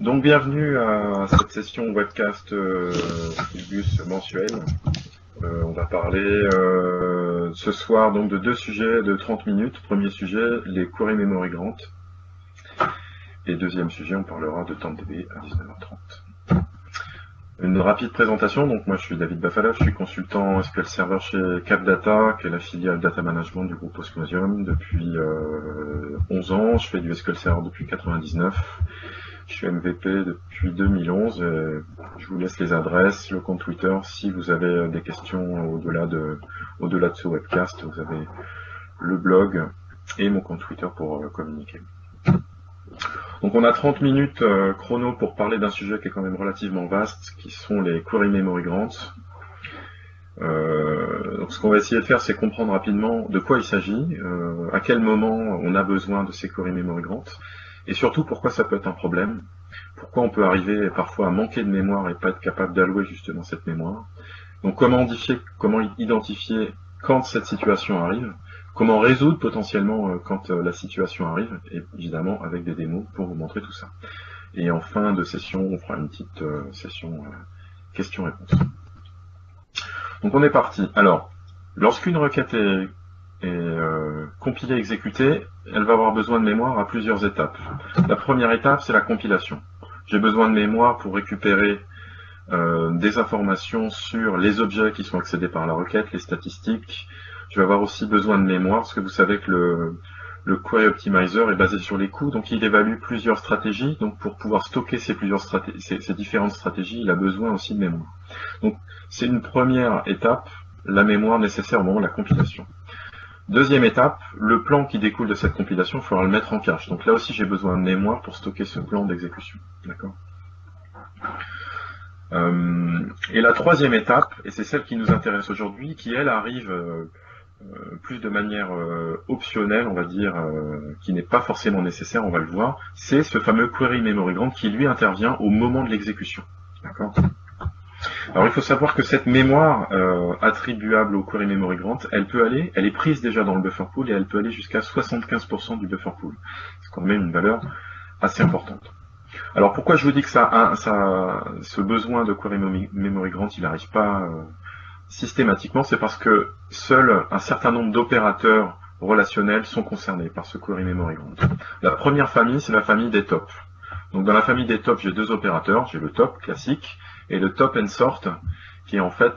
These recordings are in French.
Donc bienvenue à cette session webcast Fulgus mensuelle. On va parler ce soir donc de deux sujets de 30 minutes. Premier sujet, les query memory grant. Et deuxième sujet, on parlera de TempDB à 19h30. Une rapide présentation, donc moi je suis David Bafala, je suis consultant SQL Server chez CapData, qui est la filiale data management du groupe Osmosium depuis 11 ans. Je fais du SQL Server depuis 99. Je suis MVP depuis 2011. Je vous laisse les adresses, le compte Twitter. Si vous avez des questions au-delà de ce webcast, vous avez le blog et mon compte Twitter pour communiquer. Donc on a 30 minutes chrono pour parler d'un sujet qui est quand même relativement vaste, qui sont les query memory grants. Donc ce qu'on va essayer de faire, c'est comprendre rapidement de quoi il s'agit, à quel moment on a besoin de ces query memory grants, et surtout pourquoi ça peut être un problème, pourquoi on peut arriver parfois à manquer de mémoire et pas être capable d'allouer justement cette mémoire. Donc comment identifier quand cette situation arrive, comment résoudre potentiellement quand la situation arrive, et évidemment avec des démos pour vous montrer tout ça. Et en fin de session, on fera une petite session questions-réponses. Donc on est parti. Alors, lorsqu'une requête est compilée, exécutée, elle va avoir besoin de mémoire à plusieurs étapes. La première étape, c'est la compilation. J'ai besoin de mémoire pour récupérer des informations sur les objets qui sont accédés par la requête, les statistiques. Je vais avoir aussi besoin de mémoire, parce que vous savez que le Query Optimizer est basé sur les coûts, donc il évalue plusieurs stratégies. Donc pour pouvoir stocker ces différentes stratégies, il a besoin aussi de mémoire. Donc c'est une première étape, la mémoire nécessaire au moment de la compilation. Deuxième étape, le plan qui découle de cette compilation, il faudra le mettre en cache. Donc là aussi j'ai besoin de mémoire pour stocker ce plan d'exécution. D'accord ? Et la troisième étape, et c'est celle qui nous intéresse aujourd'hui, qui elle arrive plus de manière optionnelle, on va dire, qui n'est pas forcément nécessaire, on va le voir, c'est ce fameux query memory grant qui lui intervient au moment de l'exécution. D'accord ? Alors il faut savoir que cette mémoire attribuable au query memory grant, elle est prise déjà dans le buffer pool et elle peut aller jusqu'à 75% du buffer pool. C'est quand même une valeur assez importante. Alors pourquoi je vous dis que ce besoin de query memory grant, il n'arrive pas systématiquement, c'est parce que seul un certain nombre d'opérateurs relationnels sont concernés par ce query memory grant. La première famille, c'est la famille des top. Donc dans la famille des top, j'ai deux opérateurs, j'ai le top classique et le top and sort, qui est en fait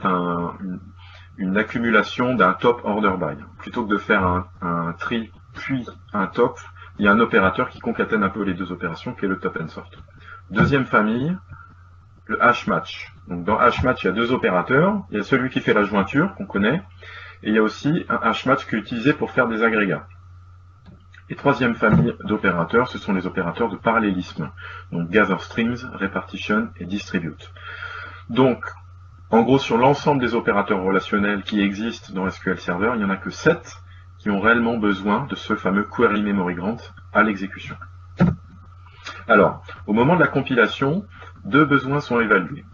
une accumulation d'un top order by. Plutôt que de faire un tree puis un top, il y a un opérateur qui concatène un peu les deux opérations, qui est le top and sort. Deuxième famille, le hash match. Donc dans hash match, il y a deux opérateurs. Il y a celui qui fait la jointure, qu'on connaît, et il y a aussi un hash match qui est utilisé pour faire des agrégats. Et troisième famille d'opérateurs, ce sont les opérateurs de parallélisme. Donc gather strings, repartition et distribute. Donc, en gros, sur l'ensemble des opérateurs relationnels qui existent dans SQL Server, il n'y en a que 7 qui ont réellement besoin de ce fameux query memory grant à l'exécution. Alors, au moment de la compilation, deux besoins sont évalués.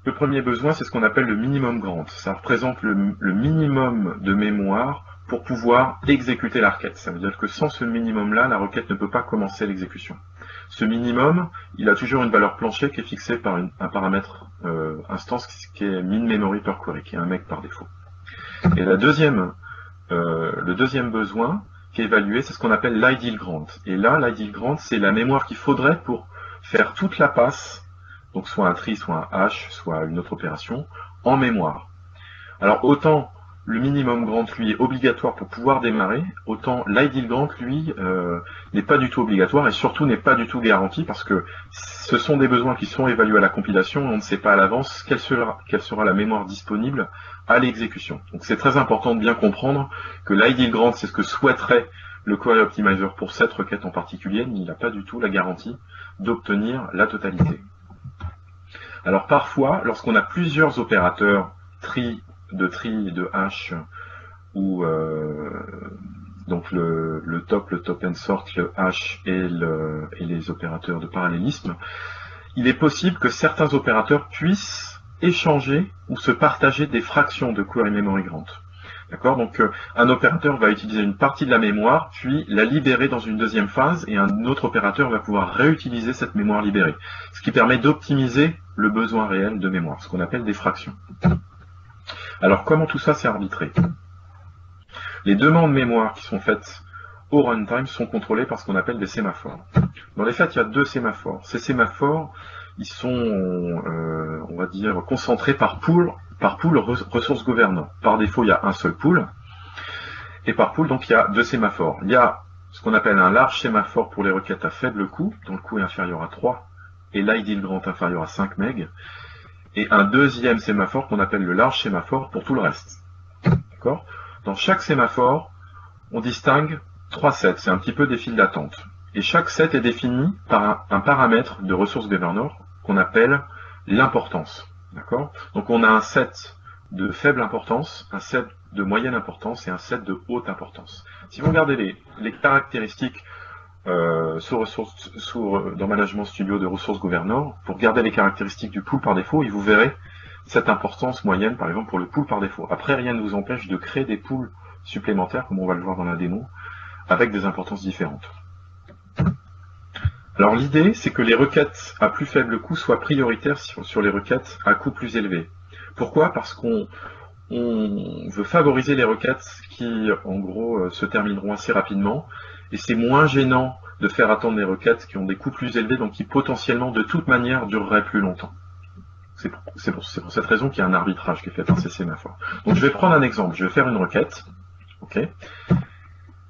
Le premier besoin, c'est ce qu'on appelle le minimum grant. Ça représente le minimum de mémoire pour pouvoir exécuter la requête. Ça veut dire que sans ce minimum-là, la requête ne peut pas commencer l'exécution. Ce minimum, il a toujours une valeur plancher qui est fixée par un paramètre instance qui est min memory per query, qui est un MEG par défaut. Et le deuxième besoin qui est évalué, c'est ce qu'on appelle l'ideal grant. Et là, l'ideal grant, c'est la mémoire qu'il faudrait pour faire toute la passe, donc soit un tree, soit un hash, soit une autre opération, en mémoire. Alors autant le minimum grant, lui, est obligatoire pour pouvoir démarrer, autant l'ideal grant, lui, n'est pas du tout obligatoire et surtout n'est pas du tout garanti parce que ce sont des besoins qui sont évalués à la compilation et on ne sait pas à l'avance quelle sera la mémoire disponible à l'exécution. Donc c'est très important de bien comprendre que l'ideal grant, c'est ce que souhaiterait le Query Optimizer pour cette requête en particulier, mais il n'a pas du tout la garantie d'obtenir la totalité. Alors parfois, lorsqu'on a plusieurs opérateurs tree, de hash, ou donc le top and sort, le hash et les opérateurs de parallélisme, il est possible que certains opérateurs puissent échanger ou se partager des fractions de query memory grant. D'accord? Donc un opérateur va utiliser une partie de la mémoire, puis la libérer dans une deuxième phase, et un autre opérateur va pouvoir réutiliser cette mémoire libérée. Ce qui permet d'optimiser le besoin réel de mémoire, ce qu'on appelle des fractions. Alors comment tout ça s'est arbitré? Les demandes mémoire qui sont faites au runtime sont contrôlées par ce qu'on appelle des sémaphores. Dans les faits, il y a deux sémaphores. Ces sémaphores, ils sont, on va dire, concentrés par pool ressources gouvernants. Par défaut, il y a un seul pool. Et par pool, donc, il y a deux sémaphores. Il y a ce qu'on appelle un large sémaphore pour les requêtes à faible coût, dont le coût est inférieur à 3, et l'idle grant inférieur à 5 MB. Et un deuxième sémaphore qu'on appelle le large sémaphore pour tout le reste. D'accord? Dans chaque sémaphore, on distingue 3 sets, c'est un petit peu des files d'attente. Et chaque set est défini par un paramètre de ressources governor qu'on appelle l'importance. D'accord? Donc on a un set de faible importance, un set de moyenne importance et un set de haute importance. Si vous regardez les caractéristiques dans Management Studio de ressources governor, pour regarder les caractéristiques du pool par défaut, et vous verrez cette importance moyenne, par exemple, pour le pool par défaut. Après, rien ne vous empêche de créer des pools supplémentaires, comme on va le voir dans la démo, avec des importances différentes. Alors l'idée, c'est que les requêtes à plus faible coût soient prioritaires sur les requêtes à coût plus élevé. Pourquoi? Parce qu'on veut favoriser les requêtes qui, en gros, se termineront assez rapidement, et c'est moins gênant de faire attendre les requêtes qui ont des coûts plus élevés, donc qui potentiellement, de toute manière, dureraient plus longtemps. C'est pour cette raison qu'il y a un arbitrage qui est fait par ces sémaphores. Donc je vais prendre un exemple, je vais faire une requête. Okay.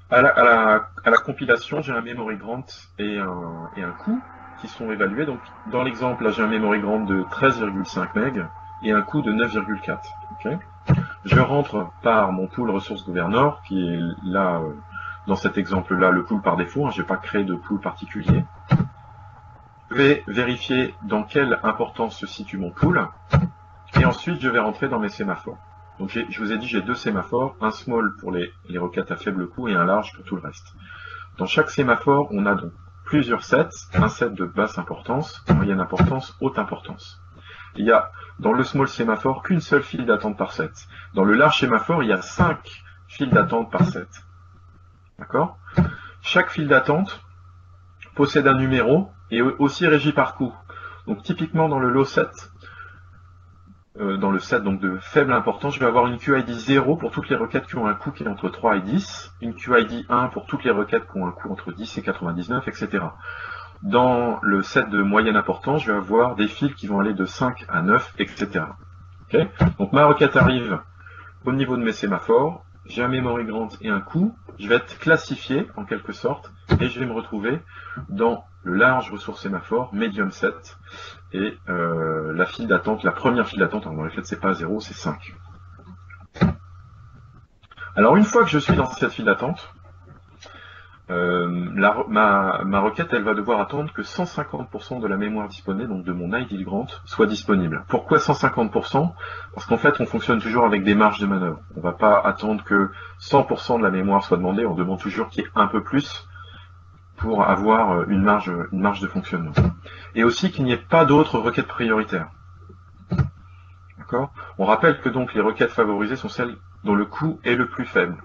À la compilation, j'ai un memory grant et un coût qui sont évalués. Donc dans l'exemple, là j'ai un memory grant de 13,5 MB et un coût de 9,4. Okay. Je rentre par mon pool ressources governor, qui est là, dans cet exemple-là, le pool par défaut. Hein, je n'ai pas créé de pool particulier. Je vais vérifier dans quelle importance se situe mon pool, et ensuite je vais rentrer dans mes sémaphores. Donc je vous ai dit, j'ai deux sémaphores, un small pour les requêtes à faible coût et un large pour tout le reste. Dans chaque sémaphore, on a donc plusieurs sets, un set de basse importance, moyenne importance, haute importance. Il y a dans le small sémaphore qu'une seule file d'attente par set. Dans le large sémaphore, il y a 5 files d'attente par set. D'accord? Chaque file d'attente possède un numéro et aussi régi par coût. Donc typiquement dans le low set, dans le set donc de faible importance, je vais avoir une QID 0 pour toutes les requêtes qui ont un coût qui est entre 3 et 10, une QID 1 pour toutes les requêtes qui ont un coût entre 10 et 99, etc. Dans le set de moyenne importance, je vais avoir des files qui vont aller de 5 à 9, etc. Okay? Donc ma requête arrive au niveau de mes sémaphores, j'ai un memory grant et un coût, je vais être classifié en quelque sorte, et je vais me retrouver dans le large ressource sémaphore, medium set, et la file d'attente, la première file d'attente, dans les faits c'est pas 0, c'est 5. Alors une fois que je suis dans cette file d'attente, ma requête elle va devoir attendre que 150% de la mémoire disponible, donc de mon idle grant, soit disponible. Pourquoi 150%? Parce qu'en fait on fonctionne toujours avec des marges de manœuvre. On ne va pas attendre que 100% de la mémoire soit demandée, on demande toujours qu'il y ait un peu plus pour avoir une marge de fonctionnement. Et aussi qu'il n'y ait pas d'autres requêtes prioritaires. D'accord? On rappelle que donc les requêtes favorisées sont celles dont le coût est le plus faible.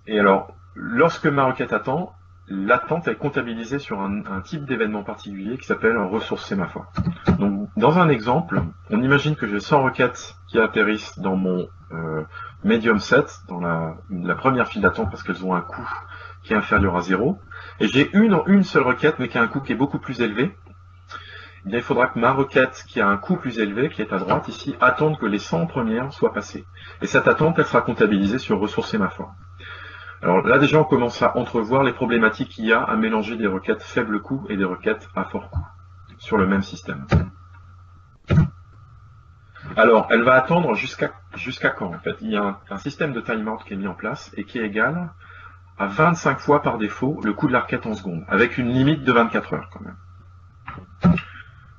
Et alors, lorsque ma requête attend, l'attente est comptabilisée sur un type d'événement particulier qui s'appelle un ressource sémaphore. Donc, dans un exemple, on imagine que j'ai 100 requêtes qui atterrissent dans mon medium set, dans la première file d'attente parce qu'elles ont un coût qui est inférieur à 0, et j'ai une seule requête mais qui a un coût qui est beaucoup plus élevé. Eh bien, il faudra que ma requête qui a un coût plus élevé, qui est à droite ici, attende que les 100 premières soient passées. Et cette attente, elle sera comptabilisée sur ressource sémaphore. Alors là déjà on commence à entrevoir les problématiques qu'il y a à mélanger des requêtes faible coût et des requêtes à fort coût sur le même système. Alors elle va attendre jusqu'à quand en fait? Il y a un système de timeout qui est mis en place et qui est égal à 25 fois par défaut le coût de la requête en secondes, avec une limite de 24 heures quand même.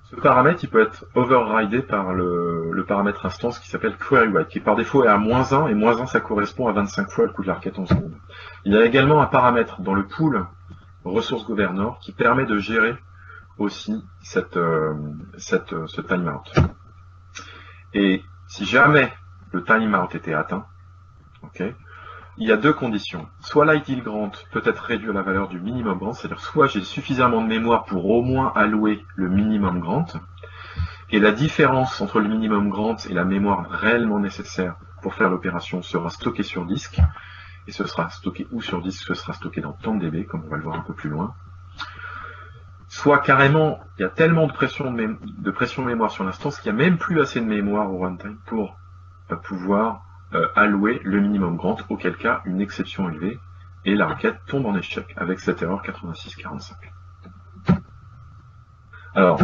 Ce paramètre il peut être overridé par le paramètre instance qui s'appelle queryWrite, qui par défaut est à -1, et -1 ça correspond à 25 fois le coût de la requête en secondes. Il y a également un paramètre dans le pool ressource governor qui permet de gérer aussi ce timeout. Et si jamais le timeout était atteint. Okay. Il y a deux conditions. Soit l'idle grant peut être réduit à la valeur du minimum grant, c'est-à-dire soit j'ai suffisamment de mémoire pour au moins allouer le minimum grant, et la différence entre le minimum grant et la mémoire réellement nécessaire pour faire l'opération sera stockée sur disque, et ce sera stocké ou sur disque, ce sera stocké dans TempDB, comme on va le voir un peu plus loin. Soit carrément, il y a tellement de pression mémoire sur l'instance qu'il n'y a même plus assez de mémoire au runtime pour pouvoir allouer le minimum grant, auquel cas une exception élevée, et la requête tombe en échec avec cette erreur 8645. Alors,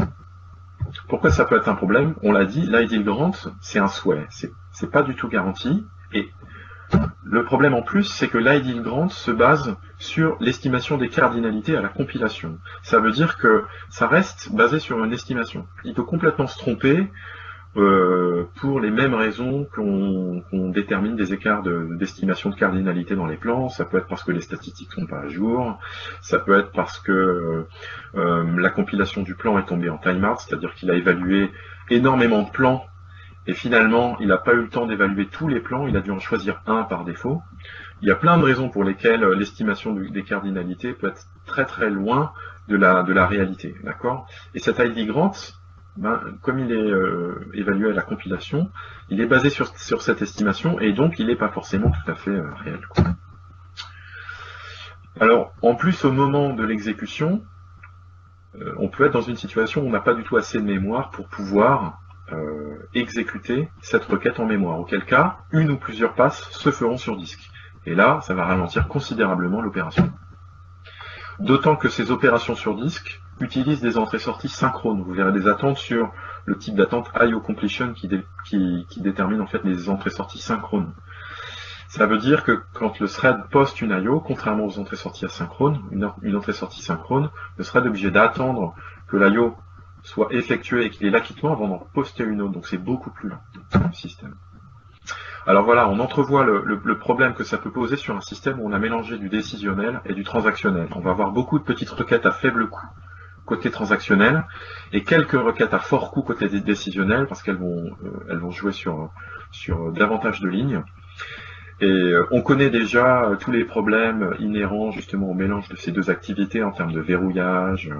pourquoi ça peut être un problème? On l'a dit, l'idle grant, c'est un souhait, c'est pas du tout garanti, et le problème en plus, c'est que l'idle grant se base sur l'estimation des cardinalités à la compilation. Ça veut dire que ça reste basé sur une estimation. Il peut complètement se tromper pour les mêmes raisons qu'on détermine des écarts d'estimation de cardinalité dans les plans. Ça peut être parce que les statistiques sont pas à jour, ça peut être parce que la compilation du plan est tombée en timeout, c'est-à-dire qu'il a évalué énormément de plans et finalement il n'a pas eu le temps d'évaluer tous les plans, il a dû en choisir un par défaut. Il y a plein de raisons pour lesquelles l'estimation des cardinalités peut être très très loin de la réalité, d'accord? Et cet idle grant, comme il est évalué à la compilation, il est basé sur cette estimation et donc il n'est pas forcément tout à fait réel, quoi. Alors, en plus, au moment de l'exécution, on peut être dans une situation où on n'a pas du tout assez de mémoire pour pouvoir exécuter cette requête en mémoire, auquel cas, une ou plusieurs passes se feront sur disque. Et là, ça va ralentir considérablement l'opération. D'autant que ces opérations sur disque utilisent des entrées-sorties synchrones. Vous verrez des attentes sur le type d'attente IO completion qui détermine en fait les entrées-sorties synchrones. Ça veut dire que quand le thread poste une IO, contrairement aux entrées-sorties asynchrones, une entrée-sortie synchrone, le thread est obligé d'attendre que l'IO soit effectué et qu'il ait l'acquittement avant d'en poster une autre. Donc c'est beaucoup plus lent dans le système. Alors voilà, on entrevoit le problème que ça peut poser sur un système où on a mélangé du décisionnel et du transactionnel. On va avoir beaucoup de petites requêtes à faible coût côté transactionnel et quelques requêtes à fort coût côté décisionnel parce qu'elles vont jouer sur davantage de lignes. Et on connaît déjà tous les problèmes inhérents justement au mélange de ces deux activités en termes de verrouillage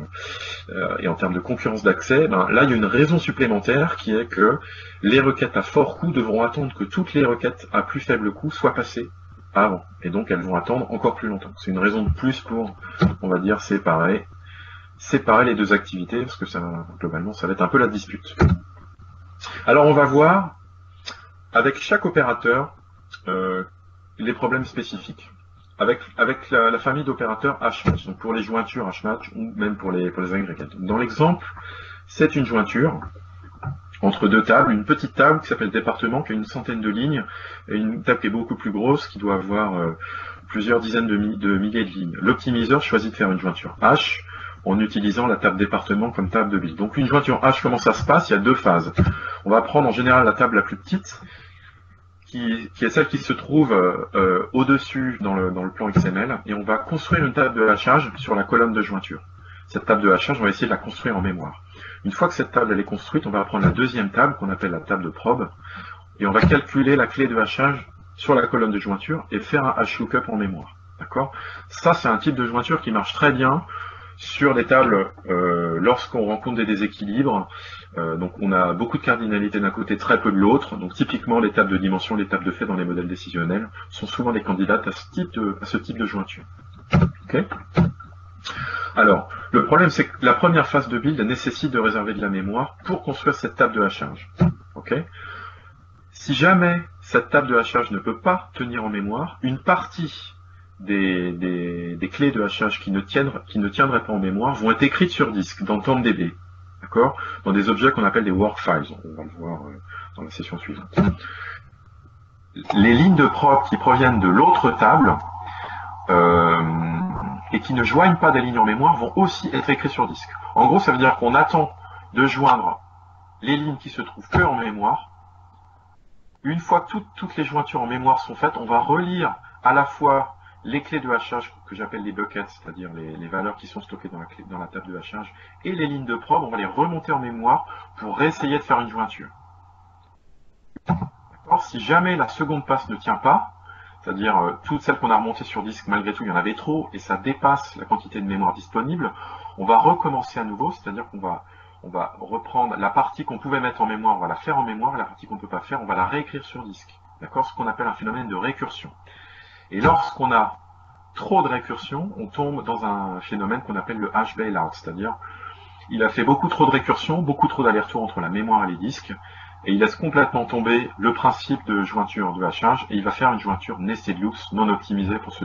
et en termes de concurrence d'accès. Là, il y a une raison supplémentaire qui est que les requêtes à fort coût devront attendre que toutes les requêtes à plus faible coût soient passées avant. Et donc, elles vont attendre encore plus longtemps. C'est une raison de plus pour, on va dire, séparer les deux activités parce que globalement, ça va être un peu la dispute. Alors, on va voir avec chaque opérateur les problèmes spécifiques. Avec la famille d'opérateurs hmatch, donc pour les jointures hmatch ou même pour les agrégates. Dans l'exemple, c'est une jointure entre deux tables, une petite table qui s'appelle département, qui a une centaine de lignes, et une table qui est beaucoup plus grosse, qui doit avoir plusieurs dizaines de milliers de lignes. L'optimiseur choisit de faire une jointure H en utilisant la table département comme table de build. Donc une jointure H, comment ça se passe? Il y a deux phases. On va prendre en général la table la plus petite, qui est celle qui se trouve au-dessus dans le plan XML, et on va construire une table de hachage sur la colonne de jointure. Cette table de hachage, on va essayer de la construire en mémoire. Une fois que cette table elle est construite, on va prendre la deuxième table, qu'on appelle la table de probe, et on va calculer la clé de hachage sur la colonne de jointure et faire un hash lookup en mémoire. D'accord? Ça, c'est un type de jointure qui marche très bien sur des tables lorsqu'on rencontre des déséquilibres. Donc on a beaucoup de cardinalité d'un côté, très peu de l'autre. Donc typiquement les tables de dimension, les tables de fait dans les modèles décisionnels sont souvent des candidates à ce type de jointure. Okay. Alors, le problème c'est que la première phase de build nécessite de réserver de la mémoire pour construire cette table de hachage. Okay. Si jamais cette table de hachage ne peut pas tenir en mémoire, une partie des clés de hachage qui ne tiendraient pas en mémoire vont être écrites sur disque, dans TempDB, d'accord, dans des objets qu'on appelle des work files. On va le voir dans la session suivante. Les lignes de probe qui proviennent de l'autre table et qui ne joignent pas des lignes en mémoire vont aussi être écrites sur disque. En gros, ça veut dire qu'on attend de joindre les lignes qui se trouvent que en mémoire. Une fois que toutes les jointures en mémoire sont faites, on va relire à la fois les clés de hachage que j'appelle les buckets, c'est-à-dire les valeurs qui sont stockées dans la table de hachage, et les lignes de probe, on va les remonter en mémoire pour réessayer de faire une jointure. alors, si jamais la seconde passe ne tient pas, c'est-à-dire toutes celles qu'on a remontées sur disque, malgré tout, il y en avait trop, et ça dépasse la quantité de mémoire disponible, on va recommencer à nouveau, c'est-à-dire on va reprendre la partie qu'on pouvait mettre en mémoire, on va la faire en mémoire, et la partie qu'on ne peut pas faire, on va la réécrire sur disque. D'accord? Ce qu'on appelle un phénomène de récursion. Et lorsqu'on a trop de récursion, on tombe dans un phénomène qu'on appelle le hash bailout, c'est-à-dire il a fait beaucoup trop de récursion, beaucoup trop d'allers-retours entre la mémoire et les disques, et il laisse complètement tomber le principe de jointure de hachage, et il va faire une jointure nested loops non optimisée pour ce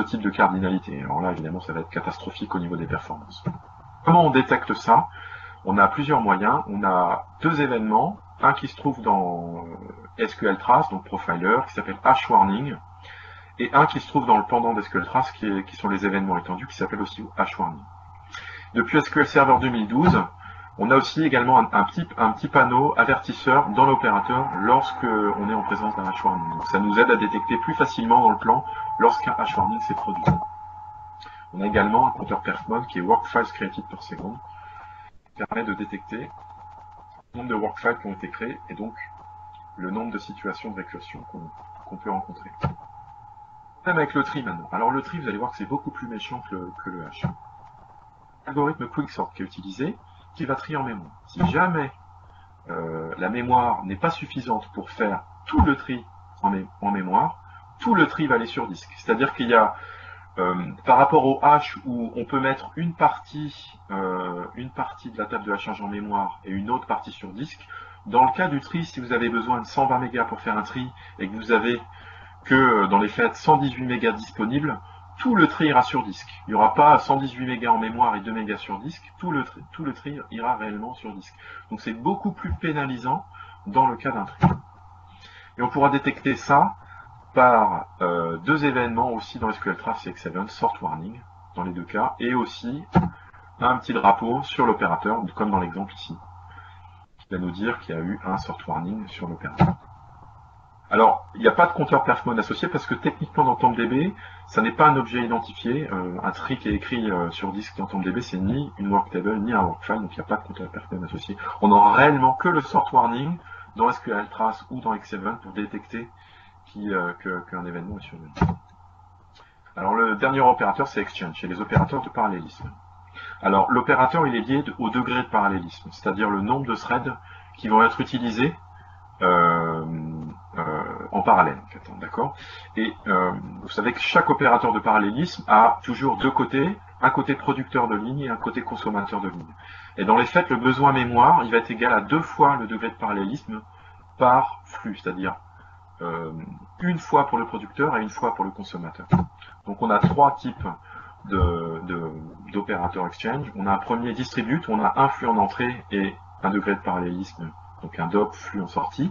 type de cardinalité. Alors là, évidemment, ça va être catastrophique au niveau des performances. Comment on détecte ça? On a plusieurs moyens. On a deux événements, un qui se trouve dans SQL Trace, donc Profiler, qui s'appelle hash warning, et un qui se trouve dans le pendant d'SQL Trace, qui sont les événements étendus, qui s'appelle aussi hash warning. Depuis SQL Server 2012, on a aussi également un petit panneau avertisseur dans l'opérateur lorsque on est en présence d'un hash warning. Donc ça nous aide à détecter plus facilement dans le plan lorsqu'un hash warning s'est produit. On a également un compteur perfmod qui est work files created per second, qui permet de détecter le nombre de work files qui ont été créés et donc le nombre de situations de récursion qu'on peut rencontrer. Même avec le tri maintenant. Alors le tri, vous allez voir que c'est beaucoup plus méchant que le hash. L'algorithme quicksort qui est utilisé, qui va trier en mémoire. Si jamais la mémoire n'est pas suffisante pour faire tout le tri en mémoire, tout le tri va aller sur disque. C'est-à-dire qu'il y a, par rapport au hash où on peut mettre une partie de la table de hachage en mémoire et une autre partie sur disque, dans le cas du tri, si vous avez besoin de 120 mégas pour faire un tri et que vous avez que dans les faits 118 mégas disponibles, tout le tri ira sur disque. Il n'y aura pas 118 mégas en mémoire et 2 mégas sur disque, tout le tri ira réellement sur disque. Donc c'est beaucoup plus pénalisant dans le cas d'un tri. Et on pourra détecter ça par deux événements aussi dans SQL Trace et X7, sort warning dans les deux cas, et aussi un petit drapeau sur l'opérateur, comme dans l'exemple ici, qui va nous dire qu'il y a eu un sort warning sur l'opérateur. Alors, il n'y a pas de compteur perfmod associé parce que techniquement dans TempDB, ça n'est pas un objet identifié. Un tri qui est écrit sur disque dans TempDB, c'est ni une worktable ni un workfile, donc il n'y a pas de compteur perfmod associé. On n'aura réellement que le sort warning dans SQL Trace ou dans X7 pour détecter qu'un événement est survenu. Alors le dernier opérateur, c'est exchange, c'est les opérateurs de parallélisme. Alors l'opérateur, il est lié au degré de parallélisme, c'est-à-dire le nombre de threads qui vont être utilisés en parallèle, en fait, d'accord. Et vous savez que chaque opérateur de parallélisme a toujours deux côtés, un côté producteur de ligne et un côté consommateur de ligne. Et dans les faits, le besoin mémoire, il va être égal à 2 fois le degré de parallélisme par flux, c'est-à-dire une fois pour le producteur et une fois pour le consommateur. Donc on a 3 types d'opérateurs exchange. On a un premier distribute, où on a un flux en entrée et un degré de parallélisme, donc un DOP flux en sortie.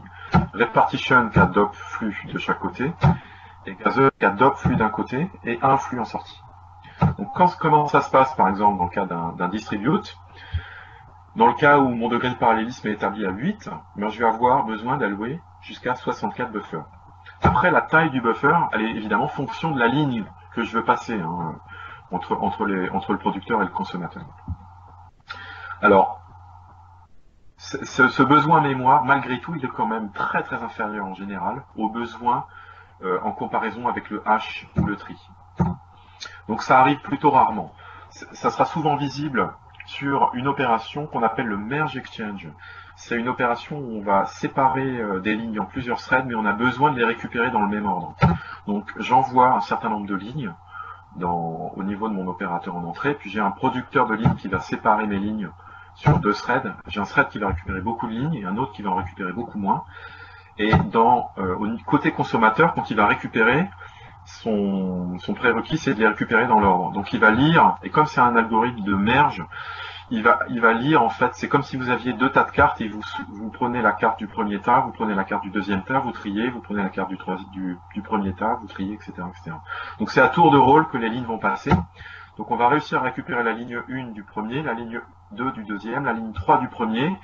Repartition qui a DOP flux de chaque côté. Et Gather qui a DOP flux d'un côté et un flux en sortie. Donc comment ça se passe par exemple dans le cas d'un distribute? Dans le cas où mon degré de parallélisme est établi à 8, je vais avoir besoin d'allouer jusqu'à 64 buffers. Après, la taille du buffer, elle est évidemment fonction de la ligne que je veux passer entre le producteur et le consommateur. Alors, ce besoin mémoire, malgré tout, il est quand même très très inférieur en général au besoin en comparaison avec le hash ou le tri. Donc ça arrive plutôt rarement. Ça sera souvent visible sur une opération qu'on appelle le merge exchange. C'est une opération où on va séparer des lignes en plusieurs threads, mais on a besoin de les récupérer dans le même ordre. Donc j'envoie un certain nombre de lignes au niveau de mon opérateur en entrée, puis j'ai un producteur de lignes qui va séparer mes lignes sur 2 threads. J'ai un thread qui va récupérer beaucoup de lignes et un autre qui va en récupérer beaucoup moins. Et au côté consommateur, quand il va récupérer, son prérequis, c'est de les récupérer dans l'ordre. Donc il va lire, et comme c'est un algorithme de merge, il va lire, en fait, c'est comme si vous aviez 2 tas de cartes et vous prenez la carte du premier tas, vous prenez la carte du deuxième tas, vous triez, vous prenez la carte du premier tas, vous triez, etc., etc. Donc c'est à tour de rôle que les lignes vont passer. Donc on va réussir à récupérer la ligne 1 du premier, la ligne 2 du deuxième, la ligne 3 du premier,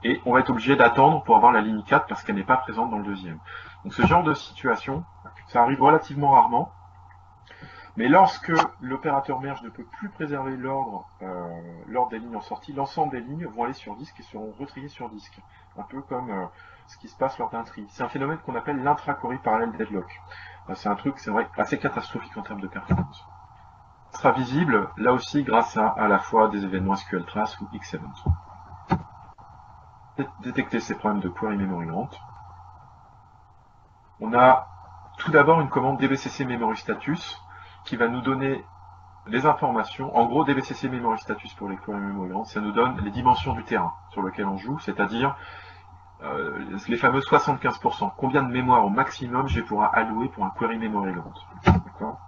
et on va être obligé d'attendre pour avoir la ligne 4 parce qu'elle n'est pas présente dans le deuxième. Donc ce genre de situation, ça arrive relativement rarement, Mais lorsque l'opérateur merge ne peut plus préserver l'ordre des lignes en sortie, l'ensemble des lignes vont aller sur disque et seront retriées sur disque. Un peu comme ce qui se passe lors d'un tri. C'est un phénomène qu'on appelle l'intra-Cori parallèle deadlock. C'est un truc, c'est vrai, assez catastrophique en termes de performance. Ce sera visible, là aussi, grâce à la fois des événements SQL Trace ou Xevent. Détecter ces problèmes de query memory grant. On a tout d'abord une commande dbcc memory status qui va nous donner les informations. En gros, dbcc memory status pour les query memory grant, ça nous donne les dimensions du terrain sur lequel on joue, c'est-à-dire les fameux 75%. Combien de mémoire au maximum j'ai pour allouer pour un query memory grant. D'accord ?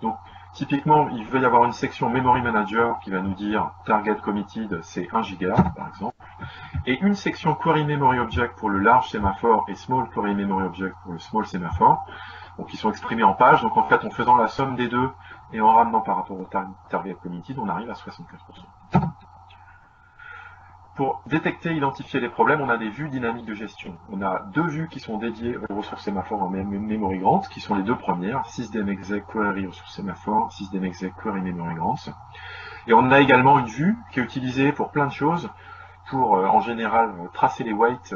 Donc, typiquement, il va y avoir une section Memory Manager qui va nous dire Target Committed, c'est 1 giga, par exemple. Et une section Query Memory Object pour le large sémaphore et Small Query Memory Object pour le small sémaphore. Donc, ils sont exprimés en pages. Donc, en fait, en faisant la somme des deux et en ramenant par rapport au Target Committed, on arrive à 75%. Pour détecter et identifier les problèmes, on a des vues dynamiques de gestion. On a deux vues qui sont dédiées aux ressources sémaphores en memory grant, qui sont les deux premières, sysdemexec query ressources sémaphores, sysdemexec query memory grants. Et on a également une vue qui est utilisée pour plein de choses, pour en général tracer les waits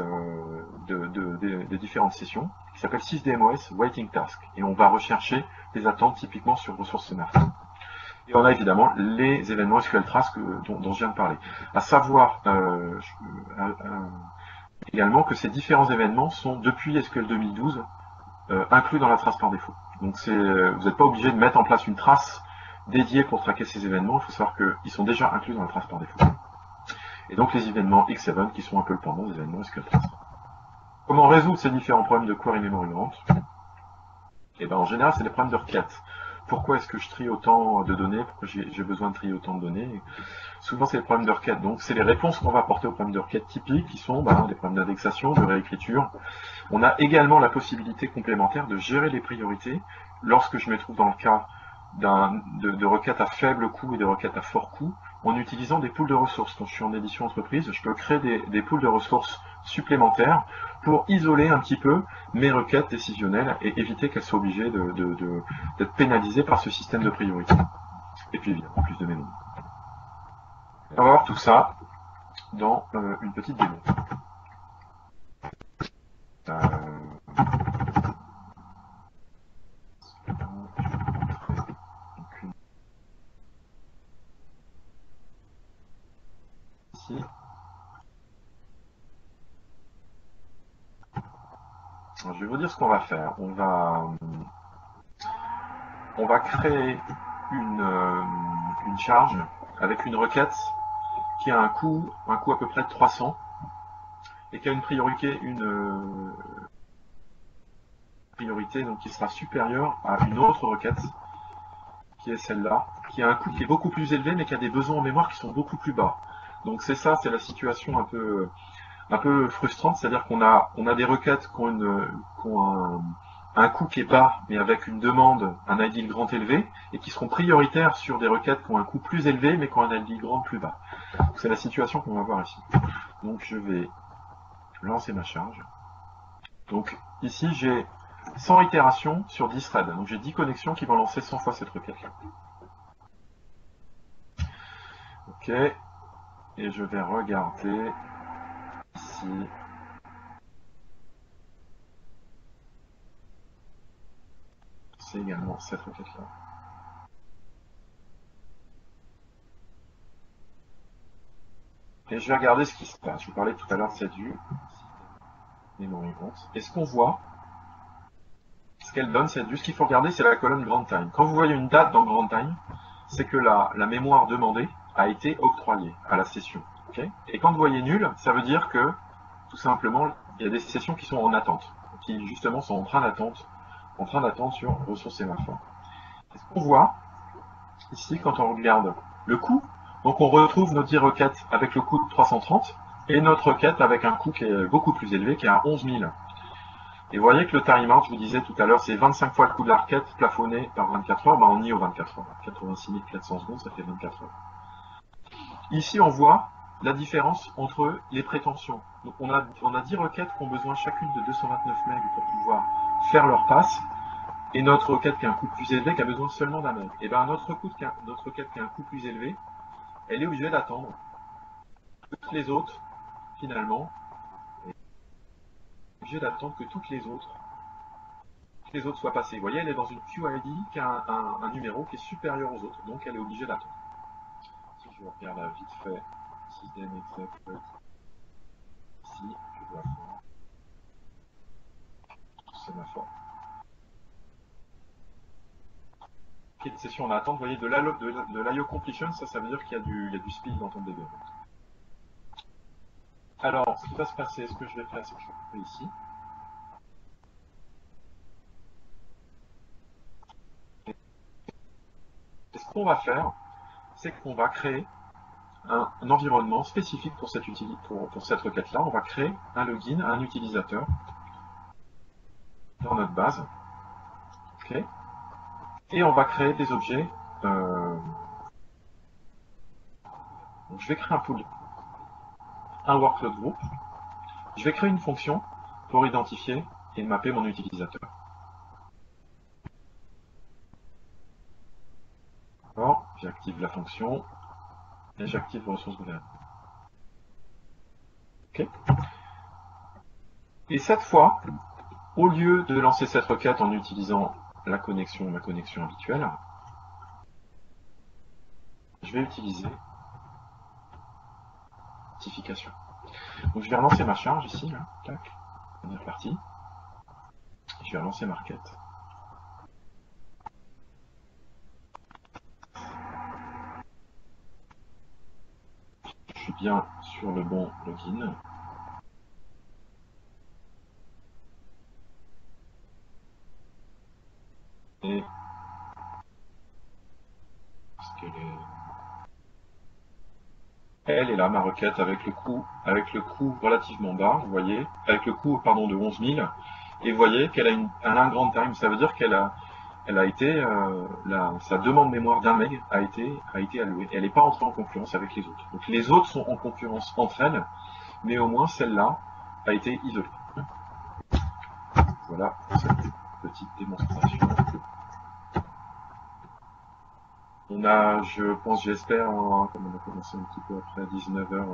des différentes sessions, qui s'appelle sysdmos waiting task. Et on va rechercher des attentes typiquement sur ressources sémaphores. Et on a évidemment les événements SQL Trace dont je viens de parler. À savoir également que ces différents événements sont, depuis SQL 2012, inclus dans la trace par défaut. Donc vous n'êtes pas obligé de mettre en place une trace dédiée pour traquer ces événements. Il faut savoir qu'ils sont déjà inclus dans la trace par défaut. Et donc les événements X7 qui sont un peu le pendant des événements SQL Trace. Comment résoudre ces différents problèmes de query memory grant? Et ben en général, c'est des problèmes de requête. Pourquoi est-ce que je trie autant de données? Pourquoi j'ai besoin de trier autant de données? Souvent, c'est les problèmes de requête. Donc, c'est les réponses qu'on va apporter aux problèmes de requête typiques qui sont des problèmes d'indexation, de réécriture. On a également la possibilité complémentaire de gérer les priorités lorsque je me trouve dans le cas de requêtes à faible coût et de requêtes à fort coût, en utilisant des pools de ressources. Quand je suis en édition entreprise, je peux créer des pools de ressources supplémentaires pour isoler un petit peu mes requêtes décisionnelles et éviter qu'elles soient obligées d'être pénalisées par ce système de priorité. Et puis évidemment, plus de mémoire. On va voir tout ça dans une petite démo. Ici. Alors, je vais vous dire ce qu'on va faire. On va créer une charge avec une requête qui a un coût à peu près de 300 et qui a une priorité donc, qui sera supérieure à une autre requête qui est celle-là, qui a un coût qui est beaucoup plus élevé mais qui a des besoins en mémoire qui sont beaucoup plus bas. Donc c'est la situation un peu frustrante, c'est-à-dire qu'on a des requêtes qui ont un coût qui est bas, mais avec une demande, un ideal grant élevé, et qui seront prioritaires sur des requêtes qui ont un coût plus élevé, mais qui ont un ideal grant plus bas. C'est la situation qu'on va voir ici. Donc je vais lancer ma charge. Donc ici j'ai 100 itérations sur 10 threads. Donc j'ai 10 connexions qui vont lancer 100 fois cette requête-là. Ok. Et je vais regarder ici. C'est également cette requête-là. Et je vais regarder ce qui se passe. Je vous parlais tout à l'heure de cette vue. Et ce qu'on voit, ce qu'elle donne, cette vue, ce qu'il faut regarder, c'est la colonne Grand Time. Quand vous voyez une date dans Grand Time, c'est que la mémoire demandée a été octroyée à la session. Okay, et quand vous voyez nul, ça veut dire que, tout simplement, il y a des sessions qui sont en attente, qui justement sont en train d'attendre sur ressources sémaphores. Et ce qu'on voit ici, quand on regarde le coût, donc on retrouve nos 10 requêtes avec le coût de 330, et notre requête avec un coût qui est beaucoup plus élevé, qui est à 11 000. Et vous voyez que le timeout, je vous disais tout à l'heure, c'est 25 fois le coût de la requête plafonné par 24 heures, on y est aux 24 heures. 86 400 secondes, ça fait 24 heures. Ici, on voit la différence entre les prétentions. Donc on a 10 requêtes qui ont besoin chacune de 229 MB pour pouvoir faire leur passe, et notre requête qui a un coût plus élevé qui a besoin seulement d'un mail. Et bien notre requête qui a un coût plus élevé, elle est obligée d'attendre que toutes les autres, finalement, que toutes les autres soient passées. Vous voyez, elle est dans une QID qui a un numéro qui est supérieur aux autres, donc elle est obligée d'attendre. Si je regarde là vite fait, système exec, ici, je dois faire sémaphore. De session en attente, vous voyez, de l'IO completion, ça veut dire qu'il y a du speed dans ton DB. Alors, ce qui va se passer, ce que je vais faire, c'est que je vais couper ici. Et ce qu'on va faire, c'est qu'on va créer un environnement spécifique pour cette requête-là. On va créer un login, un utilisateur dans notre base. Okay. Et on va créer des objets. Donc je vais créer un pool, un workload group. Je vais créer une fonction pour identifier et mapper mon utilisateur. Alors, j'active la fonction et j'active les ressources gouvernementales. Okay. Et cette fois, au lieu de lancer cette requête en utilisant ma connexion habituelle, je vais utiliser notification. Donc je vais relancer ma charge ici, là, tac, première partie. Je vais relancer ma requête. Je suis bien sur le bon login. Et elle est là, ma requête, avec le coût relativement bas, vous voyez, avec le coût, pardon, de 11 000. Et vous voyez qu'elle a un grand time, ça veut dire qu'elle a été, sa demande mémoire d'un meg a été allouée. Elle n'est pas entrée en concurrence avec les autres. Donc les autres sont en concurrence entre elles, mais au moins celle-là a été isolée. Voilà pour cette petite démonstration. On a, je pense, j'espère, comme on a commencé un petit peu après 19h,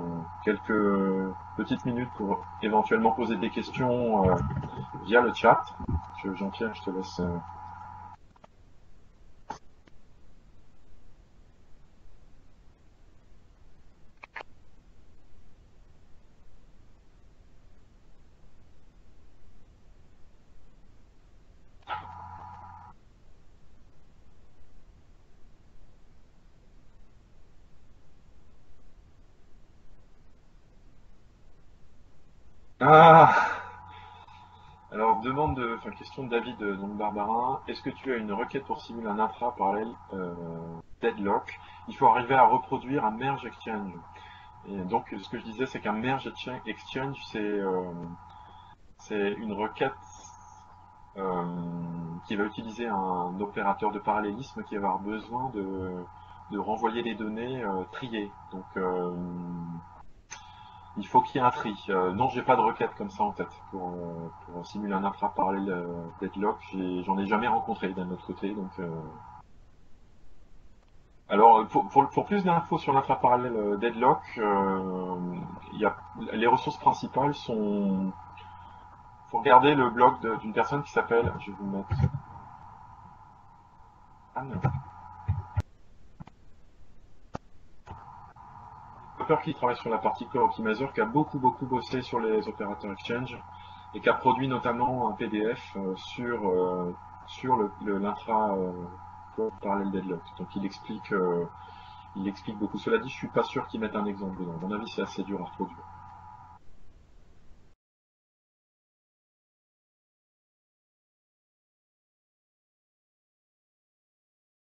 quelques petites minutes pour éventuellement poser des questions via le chat. Jean-Pierre, je te laisse. Ah! Alors, question de David, donc Barbarin. Est-ce que tu as une requête pour simuler un intra-parallèle deadlock? Il faut arriver à reproduire un merge exchange. Et donc, ce que je disais, c'est qu'un merge exchange, c'est une requête qui va utiliser un opérateur de parallélisme qui va avoir besoin de renvoyer les données triées. Donc, il faut qu'il y ait un tri. Non, j'ai pas de requête comme ça en tête pour simuler un intra-parallèle deadlock. J'en ai jamais rencontré d'un autre côté. Donc, alors, pour plus d'infos sur l'intra-parallèle deadlock, les ressources principales sont. Il faut regarder le blog d'une personne qui s'appelle. Je vais vous mettre. Anne. Qui travaille sur la partie Core Optimizer, qui a beaucoup bossé sur les opérateurs Exchange et qui a produit notamment un PDF sur l'intra parallèle deadlock. Donc il explique beaucoup. Cela dit, je suis pas sûr qu'ils mettent un exemple dedans. À mon avis, c'est assez dur à reproduire.